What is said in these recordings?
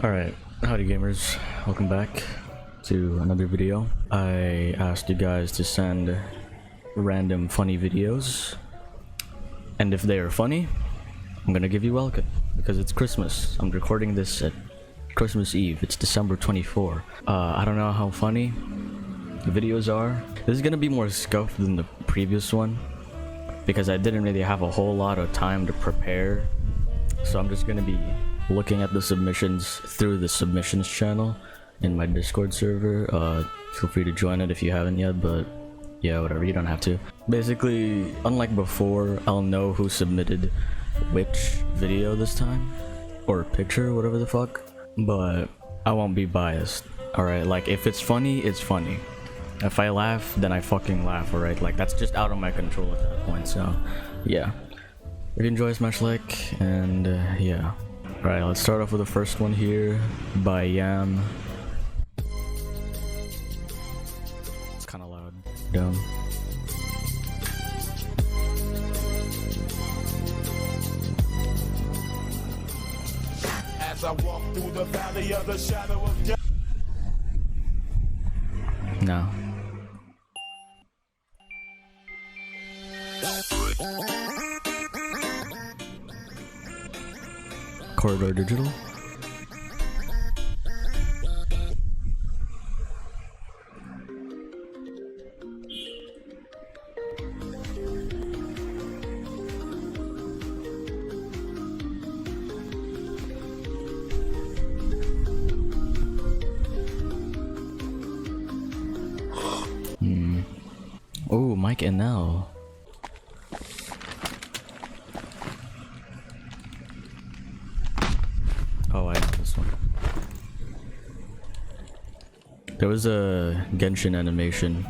Alright, howdy gamers, welcome back to another video. I asked you guys to send random funny videos, and if they are funny, I'm gonna give you welkin, because it's Christmas. I'm recording this at Christmas Eve, it's December 24. I don't know how funny the videos are. This is gonna be more scuffed than the previous one, because I didn't really have a whole lot of time to prepare, so I'm just gonna be looking at the submissions through the submissions channel in my Discord server. Feel free to join it if you haven't yet, but yeah, whatever, you don't have to. Basically, unlike before, I'll know who submitted which video this time, or picture, whatever the fuck, but I won't be biased, alright? Like, if it's funny, it's funny. If I laugh, then I fucking laugh, alright? Like, that's just out of my control at that point, so yeah. If you enjoy, smash like, and yeah. Alright, let's start off with the first one here by Yam. It's kind of loud. Dumb. As I walk through the valley of the shadow of death. No. Corridor Digital. Oh, Mike and Nell. Oh, I know this one. There was a Genshin animation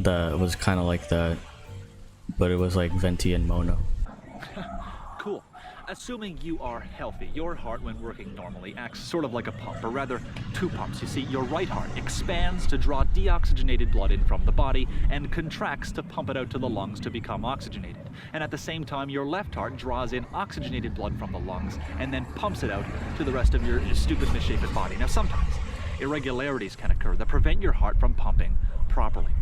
that was kind of like that, but it was like Venti and Mono. Cool. Assuming you are healthy, your heart, when working normally, acts sort of like a pump, or rather, two pumps. You see, your right heart expands to draw deoxygenated blood in from the body and contracts to pump it out to the lungs to become oxygenated. And at the same time, your left heart draws in oxygenated blood from the lungs and then pumps it out to the rest of your stupid, misshapen body. Now, sometimes irregularities can occur that prevent your heart from pumping properly.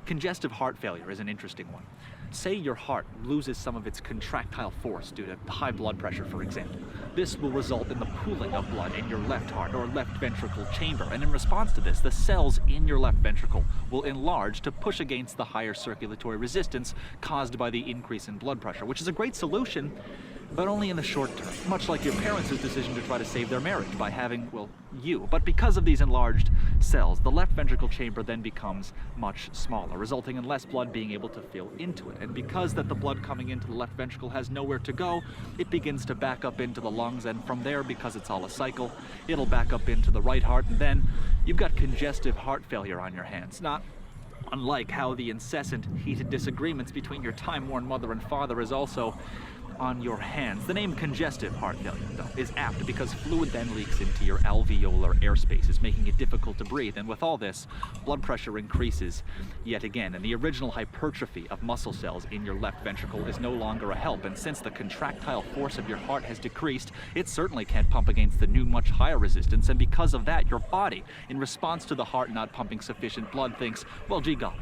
Congestive heart failure is an interesting one. Say your heart loses some of its contractile force due to high blood pressure, for example. This will result in the pooling of blood in your left heart or left ventricle chamber, and in response to this, the cells in your left ventricle will enlarge to push against the higher circulatory resistance caused by the increase in blood pressure, which is a great solution, but only in the short term, much like your parents' decision to try to save their marriage by having, well, you. But because of these enlarged cells, the left ventricle chamber then becomes much smaller, resulting in less blood being able to fill into it. And because that the blood coming into the left ventricle has nowhere to go, it begins to back up into the lungs, and from there, because it's all a cycle, it'll back up into the right heart, and then you've got congestive heart failure on your hands. Not unlike how the incessant heated disagreements between your time-worn mother and father is also on your hands. The name congestive heart failure, though, is apt because fluid then leaks into your alveolar air spaces, making it difficult to breathe. And with all this, blood pressure increases yet again, and the original hypertrophy of muscle cells in your left ventricle is no longer a help. And since the contractile force of your heart has decreased, it certainly can't pump against the new, much higher resistance. And because of that, your body, in response to the heart not pumping sufficient blood, thinks, well, gee golly,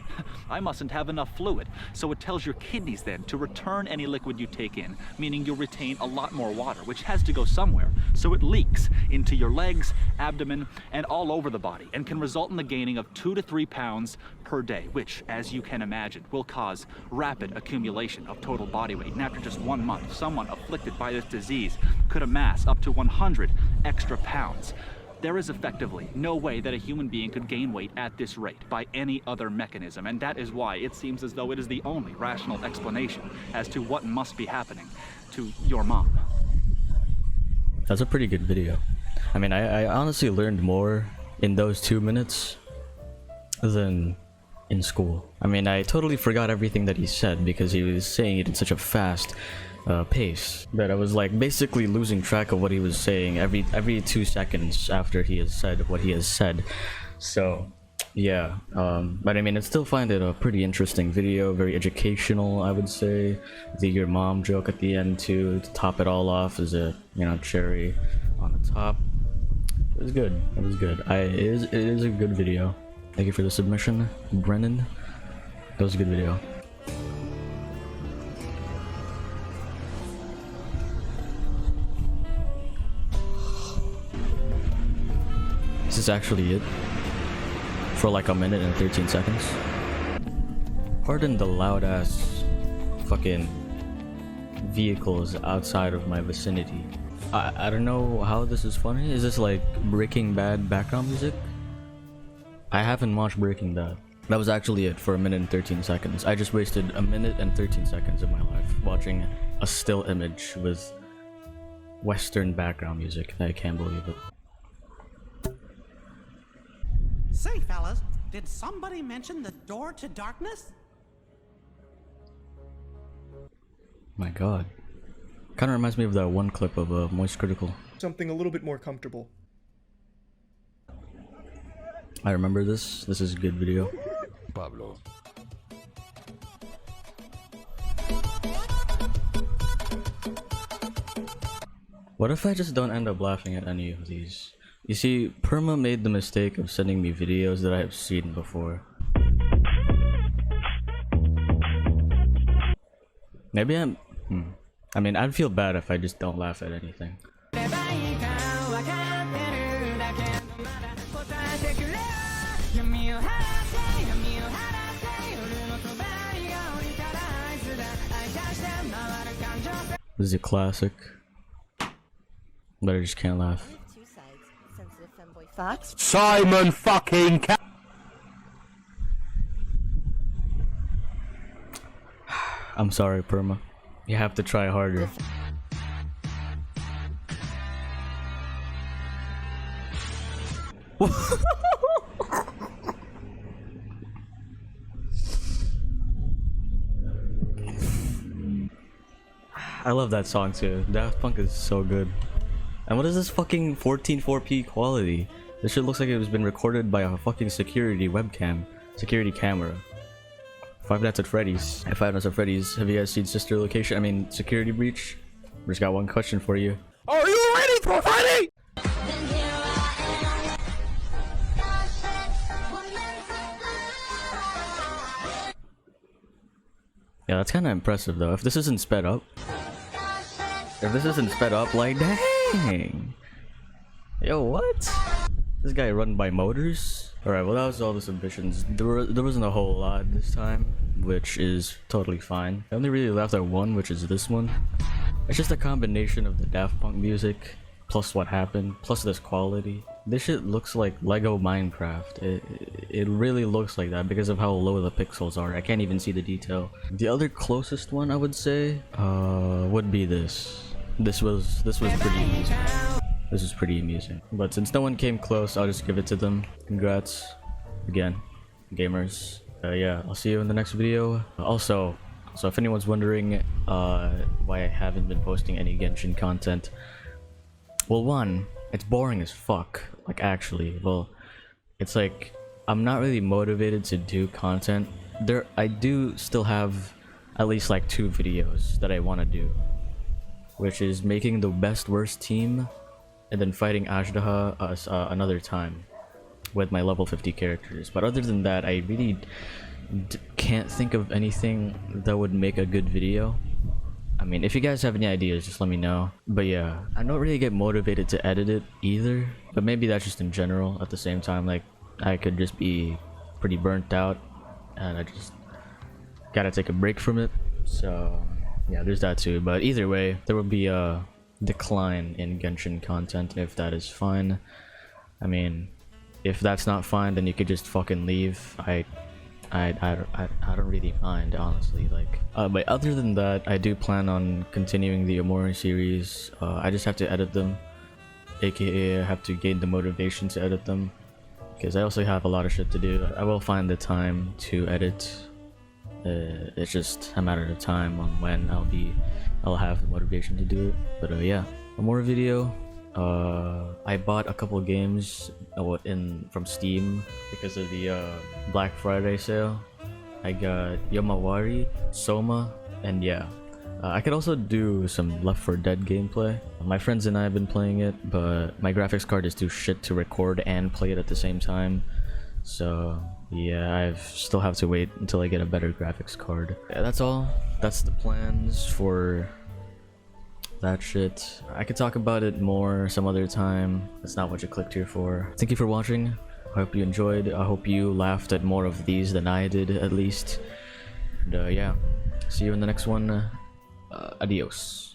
I mustn't have enough fluid. So it tells your kidneys then to return any liquid you take in, meaning you'll retain a lot more water, which has to go somewhere. So it leaks into your legs, abdomen, and all over the body, and can result in the gaining of 2 to 3 pounds per day, which, as you can imagine, will cause rapid accumulation of total body weight. And after just 1 month, someone afflicted by this disease could amass up to 100 extra pounds. There is effectively no way that a human being could gain weight at this rate by any other mechanism, and that is why it seems as though it is the only rational explanation as to what must be happening to your mom. That's a pretty good video. I mean, I honestly learned more in those 2 minutes than in school. I mean, I totally forgot everything that he said because he was saying it in such a fast pace that I was like basically losing track of what he was saying every 2 seconds after he has said what he has said. So yeah, but I mean, I still find it a pretty interesting video, very educational, I would say. The your mom joke at the end too, to top it all off, is a, you know, cherry on the top. It was good. It was good. It is a good video. Thank you for the submission, Brennan. That was a good video. This is actually it. For like a minute and 13 seconds. Pardon the loud ass fucking vehicles outside of my vicinity. I don't know how this is funny. Is this like Breaking Bad background music? I haven't watched Breaking Bad. That was actually it for a minute and 13 seconds. I just wasted a minute and 13 seconds of my life watching a still image with Western background music. I can't believe it. Say, fellas, did somebody mention the door to darkness? My god. Kinda reminds me of that one clip of Moist Critical. Something a little bit more comfortable. I remember this. This is a good video. Pablo. What if I just don't end up laughing at any of these? You see, Perma made the mistake of sending me videos that I have seen before. Maybe I mean, I'd feel bad if I just don't laugh at anything. This is a classic, but I just can't laugh. Simon fucking I'm sorry, Perma. You have to try harder. I love that song too. Daft Punk is so good. And what is this fucking 14.4p quality? This shit looks like it was been recorded by a fucking security camera. Five Nights at Freddy's. At Five Nights at Freddy's, have you guys seen Sister Location? I mean, Security Breach? We just got one question for you. Are you ready for Freddy? Yeah, that's kind of impressive though. If this isn't sped up. Like dang. Yo, what? This guy run by motors? Alright, well that was all the submissions. There wasn't a whole lot this time, which is totally fine. I only really laughed at one, which is this one. It's just a combination of the Daft Punk music, plus what happened, plus this quality. This shit looks like Lego Minecraft. It really looks like that because of how low the pixels are. I can't even see the detail. The other closest one I would say would be this. This was pretty amusing. This is pretty amusing. But since no one came close, I'll just give it to them. Congrats again, gamers. Yeah, I'll see you in the next video. Also, so if anyone's wondering why I haven't been posting any Genshin content, well, one, it's boring as fuck. Like actually, well, it's like I'm not really motivated to do content. I do still have at least like 2 videos that I want to do, which is making the best worst team and then fighting Ashdaha another time with my level 50 characters. But other than that, I really can't think of anything that would make a good video. I mean, if you guys have any ideas, just let me know. But yeah, I don't really get motivated to edit it either. But maybe that's just in general. At the same time, like, I could just be pretty burnt out and I just gotta take a break from it. So yeah, there's that too. But either way, there will be a decline in Genshin content if that is fine. I mean, if that's not fine, then you could just fucking leave. I don't really mind, honestly. Like, but other than that, I do plan on continuing the Omori series. I just have to edit them, aka I have to gain the motivation to edit them, because I also have a lot of shit to do. I will find the time to edit. It's just a matter of time on when I'll have the motivation to do it. But yeah, one more video. I bought a couple games from Steam because of the Black Friday sale. I got Yomawari, Soma, and yeah, I could also do some Left 4 Dead gameplay. My friends and I have been playing it, but my graphics card is too shit to record and play it at the same time. So yeah, I still have to wait until I get a better graphics card. Yeah, that's all. That's the plans for that shit. I could talk about it more some other time. That's not what you clicked here for. Thank you for watching. I hope you enjoyed. I hope you laughed at more of these than I did, at least. And yeah, see you in the next one. Adios.